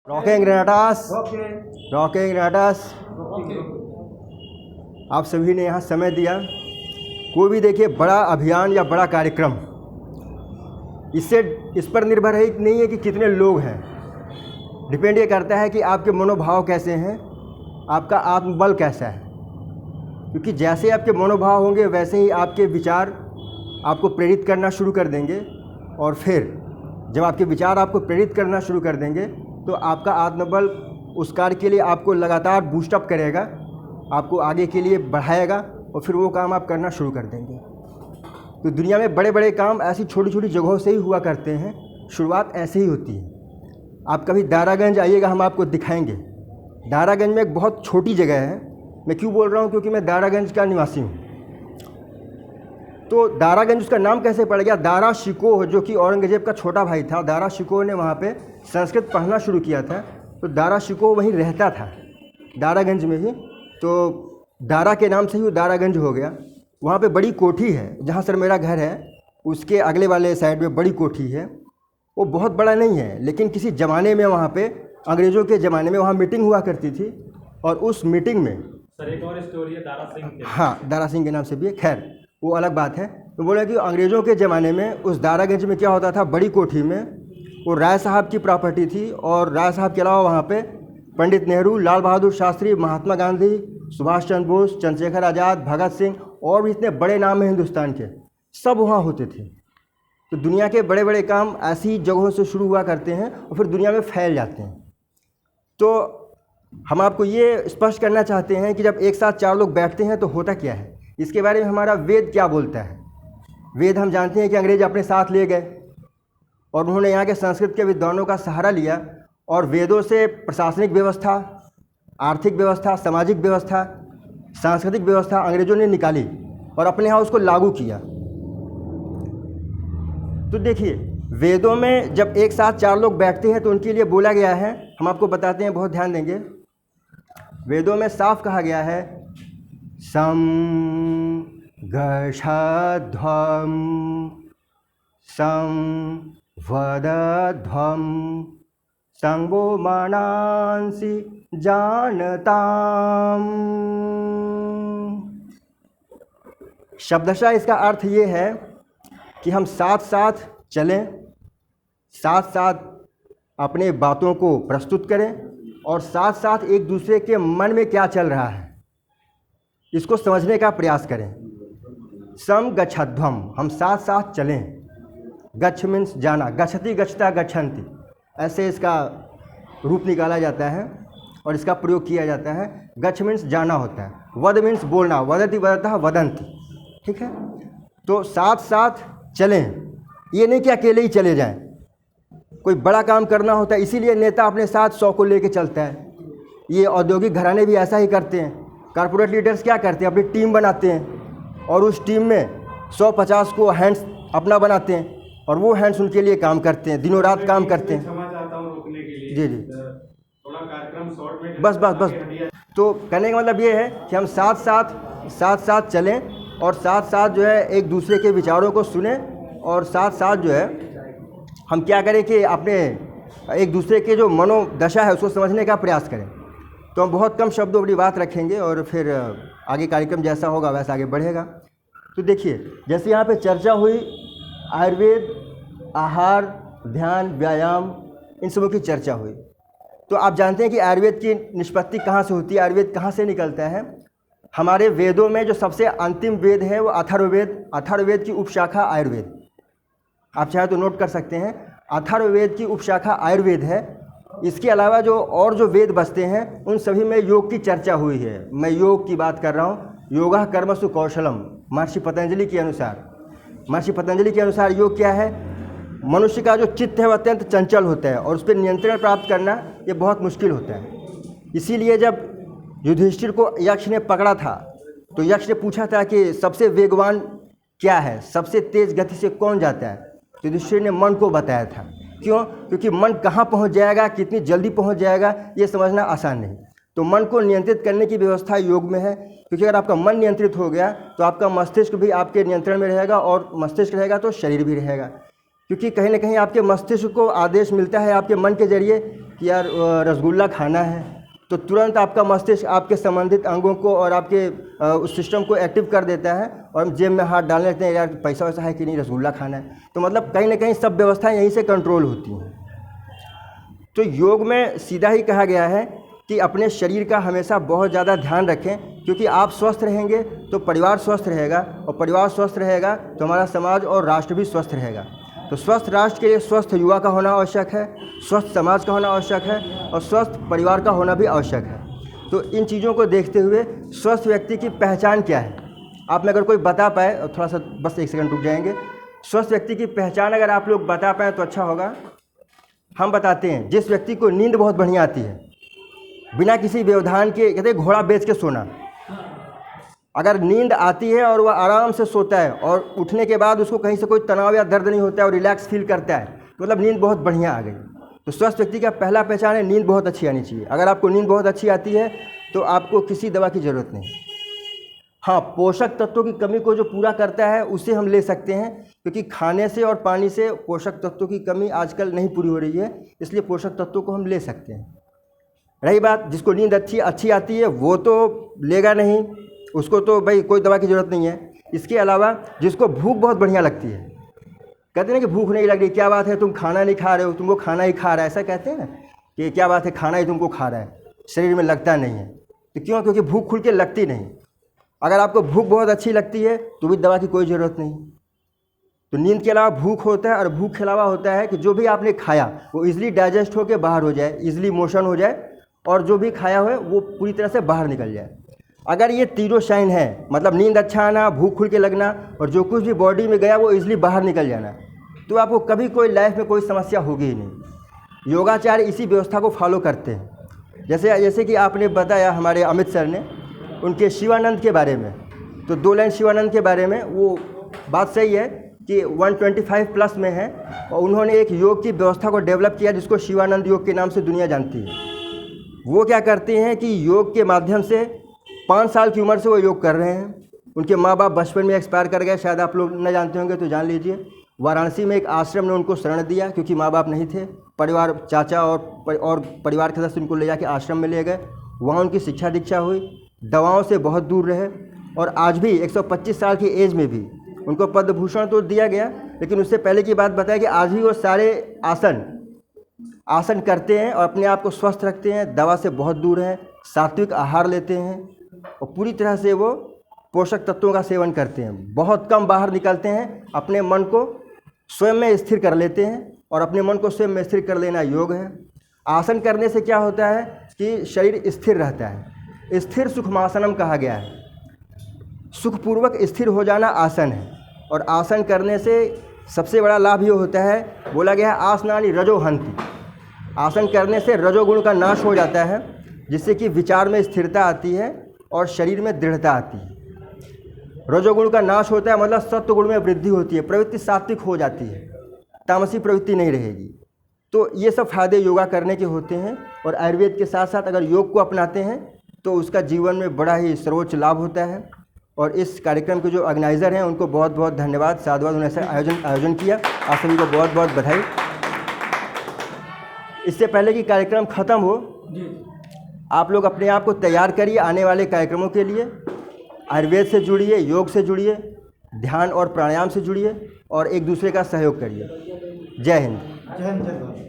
Rocking ग्रेनाटास, rocking ग्रेनाटास। आप सभी ने यहाँ समय दिया। कोई भी देखिए बड़ा अभियान या बड़ा कार्यक्रम इससे इस पर निर्भर है नहीं है कि कितने लोग हैं। डिपेंड ये करता है कि आपके मनोभाव कैसे हैं, आपका आत्मबल कैसा है। क्योंकि जैसे आपके मनोभाव होंगे वैसे ही आपके विचार आपको प्रेरित करना शुरू कर देंगे, और फिर जब आपके विचार आपको प्रेरित करना शुरू कर देंगे तो आपका आत्मबल उस कार्य के लिए आपको लगातार बूस्टअप करेगा, आपको आगे के लिए बढ़ाएगा, और फिर वो काम आप करना शुरू कर देंगे। तो दुनिया में बड़े बड़े काम ऐसी छोटी छोटी जगहों से ही हुआ करते हैं। शुरुआत ऐसे ही होती है। आप कभी दारागंज आइएगा, हम आपको दिखाएंगे। दारागंज में एक बहुत छोटी जगह है। मैं क्यों बोल रहा हूँ? क्योंकि मैं दारागंज का निवासी हूँ। तो दारागंज उसका नाम कैसे पड़ गया? दारा शिकोह, जो कि औरंगजेब का छोटा भाई था, दारा शिकोह ने वहाँ पे संस्कृत पढ़ना शुरू किया था। तो दारा शिकोह वहीं रहता था, दारागंज में ही। तो दारा के नाम से ही वो दारागंज हो गया। वहाँ पे बड़ी कोठी है, जहाँ सर मेरा घर है उसके अगले वाले साइड में बड़ी कोठी है। वो बहुत बड़ा नहीं है, लेकिन किसी ज़माने में वहाँ पे अंग्रेज़ों के ज़माने में वहाँ मीटिंग हुआ करती थी। और उस मीटिंग में सर एक और स्टोरी है दारा सिंह के। हाँ, दारा सिंह के नाम से भी है, खैर वो अलग बात है। तो बोला कि अंग्रेज़ों के ज़माने में उस दारागंज में क्या होता था, बड़ी कोठी में वो राय साहब की प्रॉपर्टी थी। और राय साहब के अलावा वहाँ पे पंडित नेहरू, लाल बहादुर शास्त्री, महात्मा गांधी, सुभाष चंद्र बोस, चंद्रशेखर आज़ाद, भगत सिंह और भी इतने बड़े नाम हैं हिंदुस्तान के, सब वहाँ होते थे। तो दुनिया के बड़े बड़े काम ऐसी जगहों से शुरू हुआ करते हैं और फिर दुनिया में फैल जाते हैं। तो हम आपको ये स्पष्ट करना चाहते हैं कि जब एक साथ चार लोग बैठते हैं तो होता क्या है, इसके बारे में हमारा वेद क्या बोलता है। वेद हम जानते हैं कि अंग्रेज अपने साथ ले गए और उन्होंने यहाँ के संस्कृत के विद्वानों का सहारा लिया, और वेदों से प्रशासनिक व्यवस्था, आर्थिक व्यवस्था, सामाजिक व्यवस्था, सांस्कृतिक व्यवस्था अंग्रेजों ने निकाली और अपने यहाँ उसको लागू किया। तो देखिए, वेदों में जब एक साथ चार लोग बैठते हैं तो उनके लिए बोला गया है, हम आपको बताते हैं, बहुत ध्यान देंगे। वेदों में साफ कहा गया है, सम गच्छध्वम सं वदध्वम संगो मनांसि जानताम। शब्दशः इसका अर्थ ये है कि हम साथ साथ चलें, साथ साथ अपने बातों को प्रस्तुत करें, और साथ साथ एक दूसरे के मन में क्या चल रहा है इसको समझने का प्रयास करें। सम गच्छध्वम, हम साथ साथ चलें। गच्छ मीन्स जाना, गच्छति गच्छता गच्छन्ति, ऐसे इसका रूप निकाला जाता है और इसका प्रयोग किया जाता है। गच्छ मीन्स जाना होता है, वद मीन्स बोलना, वदति वदतः वदन्ति, ठीक है। तो साथ साथ चलें, ये नहीं कि अकेले ही चले जाएं। कोई बड़ा काम करना होता है, इसीलिए नेता अपने साथ 100 को लेके चलता है। ये औद्योगिक घराने भी ऐसा ही करते हैं। कॉर्पोरेट लीडर्स क्या करते हैं, अपनी टीम बनाते हैं और उस टीम में 100-50 को हैंड्स अपना बनाते हैं, और वो हैंड्स उनके लिए काम करते हैं, दिनों रात काम करते हैं। क्षमा चाहता हूं रोकने के लिए। जी जी, थोड़ा कार्यक्रम शॉर्ट में बस बस बस। तो कहने का मतलब ये है कि हम साथ साथ चलें, और साथ साथ जो है एक दूसरे के विचारों को सुने, और साथ साथ जो है हम क्या करें कि अपने एक दूसरे के जो मनोदशा है उसको समझने का प्रयास करें। तो हम बहुत कम शब्दों वाली बात रखेंगे और फिर आगे कार्यक्रम जैसा होगा वैसा आगे बढ़ेगा। तो देखिए, जैसे यहाँ पे चर्चा हुई आयुर्वेद, आहार, ध्यान, व्यायाम, इन सबों की चर्चा हुई। तो आप जानते हैं कि आयुर्वेद की निष्पत्ति कहाँ से होती है, आयुर्वेद कहाँ से निकलता है। हमारे वेदों में जो सबसे अंतिम वेद है वो अथर्ववेद, अथर्ववेद की उपशाखा आयुर्वेद। आप चाहे तो नोट कर सकते हैं, अथर्ववेद की उपशाखा आयुर्वेद है। इसके अलावा जो और जो वेद बसते हैं उन सभी में योग की चर्चा हुई है। मैं योग की बात कर रहा हूँ। योगा कर्मसु कौशलम, महर्षि पतंजलि के अनुसार। महर्षि पतंजलि के अनुसार योग क्या है, मनुष्य का जो चित्त है वह अत्यंत चंचल होता है और उस पर नियंत्रण प्राप्त करना ये बहुत मुश्किल होता है। इसीलिए जब युधिष्ठिर को यक्ष ने पकड़ा था तो यक्ष ने पूछा था कि सबसे वेगवान क्या है, सबसे तेज गति से कौन जाता है। तो युधिष्ठिर ने मन को बताया था। क्यों? क्योंकि मन कहाँ पहुँच जाएगा, कितनी जल्दी पहुँच जाएगा, ये समझना आसान नहीं। तो मन को नियंत्रित करने की व्यवस्था योग में है। क्योंकि अगर आपका मन नियंत्रित हो गया तो आपका मस्तिष्क भी आपके नियंत्रण में रहेगा, और मस्तिष्क रहेगा तो शरीर भी रहेगा। क्योंकि कहीं ना कहीं आपके मस्तिष्क को आदेश मिलता है आपके मन के जरिए कि यार रसगुल्ला खाना है, तो तुरंत आपका मस्तिष्क आपके संबंधित अंगों को और आपके उस सिस्टम को एक्टिव कर देता है और हम जेब में हाथ डालने लगते हैं, यार पैसा वैसा है कि नहीं, रसगुल्ला खाना है। तो मतलब कहीं ना कहीं सब व्यवस्थाएं यहीं से कंट्रोल होती हैं। तो योग में सीधा ही कहा गया है कि अपने शरीर का हमेशा बहुत ज़्यादा ध्यान रखें, क्योंकि आप स्वस्थ रहेंगे तो परिवार स्वस्थ रहेगा, और परिवार स्वस्थ रहेगा तो हमारा समाज और राष्ट्र भी स्वस्थ रहेगा। तो स्वस्थ राष्ट्र के लिए स्वस्थ युवा का होना आवश्यक है, स्वस्थ समाज का होना आवश्यक है, और स्वस्थ परिवार का होना भी आवश्यक है। तो इन चीज़ों को देखते हुए स्वस्थ व्यक्ति की पहचान क्या है, आप में अगर कोई बता पाए, थोड़ा सा बस 1 सेकंड रुक जाएंगे। स्वस्थ व्यक्ति की पहचान अगर आप लोग बता पाएँ तो अच्छा होगा। हम बताते हैं, जिस व्यक्ति को नींद बहुत बढ़िया आती है, बिना किसी व्यवधान के, कहते हैं घोड़ा बेच के सोना। अगर नींद आती है और वह आराम से सोता है और उठने के बाद उसको कहीं से कोई तनाव या दर्द नहीं होता है और रिलैक्स फील करता है, तो मतलब नींद बहुत बढ़िया आ गई। तो स्वस्थ व्यक्ति का पहला पहचान है, नींद बहुत अच्छी आनी चाहिए। अगर आपको नींद बहुत अच्छी आती है तो आपको किसी दवा की ज़रूरत नहीं। हाँ, पोषक तत्वों की कमी को जो पूरा करता है उसे हम ले सकते हैं, क्योंकि खाने से और पानी से पोषक तत्वों की कमी आजकल नहीं पूरी हो रही है, इसलिए पोषक तत्वों को हम ले सकते हैं। रही बात जिसको नींद अच्छी आती है वो तो लेगा नहीं, उसको तो भाई कोई दवा की ज़रूरत नहीं है। इसके अलावा जिसको भूख बहुत बढ़िया लगती है, कहते हैं कि भूख नहीं लग रही, क्या बात है तुम खाना नहीं खा रहे हो, तुमको खाना ही खा रहा है, ऐसा कहते हैं ना कि क्या बात है खाना ही तुमको खा रहा है, शरीर में लगता नहीं है। तो क्यों? क्योंकि भूख खुल के लगती नहीं। अगर आपको भूख बहुत अच्छी लगती है तो भी दवा की कोई ज़रूरत नहीं। तो नींद के अलावा भूख होता है, और भूख के अलावा होता है कि जो भी आपने खाया वो इजीली डाइजेस्ट होकर बाहर हो जाए, इजीली मोशन हो जाए, और जो भी खाया हो वो पूरी तरह से बाहर निकल जाए। अगर ये तीनों साइन है, मतलब नींद अच्छा आना, भूख खुल के लगना, और जो कुछ भी बॉडी में गया वो इजीली बाहर निकल जाना, तो आपको कभी कोई लाइफ में कोई समस्या होगी ही नहीं। योगाचार्य इसी व्यवस्था को फॉलो करते हैं। जैसे कि आपने बताया हमारे अमित सर ने उनके शिवानंद के बारे में, तो 2 लाइन शिवानंद के बारे में, वो बात सही है कि 125 प्लस में है, और उन्होंने एक योग की व्यवस्था को डेवलप किया जिसको शिवानंद योग के नाम से दुनिया जानती है। वो क्या करते हैं कि योग के माध्यम से 5 साल की उम्र से वो योग कर रहे हैं। उनके माँ बाप बचपन में एक्सपायर कर गए, शायद आप लोग न जानते होंगे तो जान लीजिए। वाराणसी में एक आश्रम ने उनको शरण दिया, क्योंकि माँ बाप नहीं थे। परिवार, चाचा और परिवार के सदस्य उनको ले जाके आश्रम में ले गए। वहाँ उनकी शिक्षा दीक्षा हुई, दवाओं से बहुत दूर रहे, और आज भी 125 साल की एज में भी उनको पद्म भूषण तो दिया गया, लेकिन उससे पहले की बात बताया कि आज भी वो सारे आसन करते हैं और अपने आप को स्वस्थ रखते हैं, दवा से बहुत दूर हैं, सात्विक आहार लेते हैं, और पूरी तरह से वो पोषक तत्वों का सेवन करते हैं। बहुत कम बाहर निकलते हैं, अपने मन को स्वयं में स्थिर कर लेते हैं, और अपने मन को स्वयं में स्थिर कर लेना योग है। आसन करने से क्या होता है कि शरीर स्थिर रहता है। स्थिर सुखमासनम कहा गया है। सुखपूर्वक स्थिर हो जाना आसन है, और आसन करने से सबसे बड़ा लाभ ये होता है, बोला गया है आसनानि रजोहंति। आसन करने से रजोगुण का नाश हो जाता है, जिससे कि विचार में स्थिरता आती है और शरीर में दृढ़ता आती है। रजोगुण का नाश होता है मतलब सत्व गुण में वृद्धि होती है, प्रवृत्ति सात्विक हो जाती है, तामसी प्रवृत्ति नहीं रहेगी। तो ये सब फायदे योगा करने के होते हैं, और आयुर्वेद के साथ साथ अगर योग को अपनाते हैं तो उसका जीवन में बड़ा ही सर्वोच्च लाभ होता है। और इस कार्यक्रम के जो ऑर्गेनाइज़र हैं उनको बहुत बहुत धन्यवाद, साधुवाद, उन्होंने ऐसा आयोजन किया। आप सभी को बहुत बहुत बधाई। इससे पहले कि कार्यक्रम ख़त्म हो, आप लोग अपने आप को तैयार करिए आने वाले कार्यक्रमों के लिए। आयुर्वेद से जुड़िए, योग से जुड़िए, ध्यान और प्राणायाम से जुड़िए, और एक दूसरे का सहयोग करिए। जय हिंद। जय हिंद।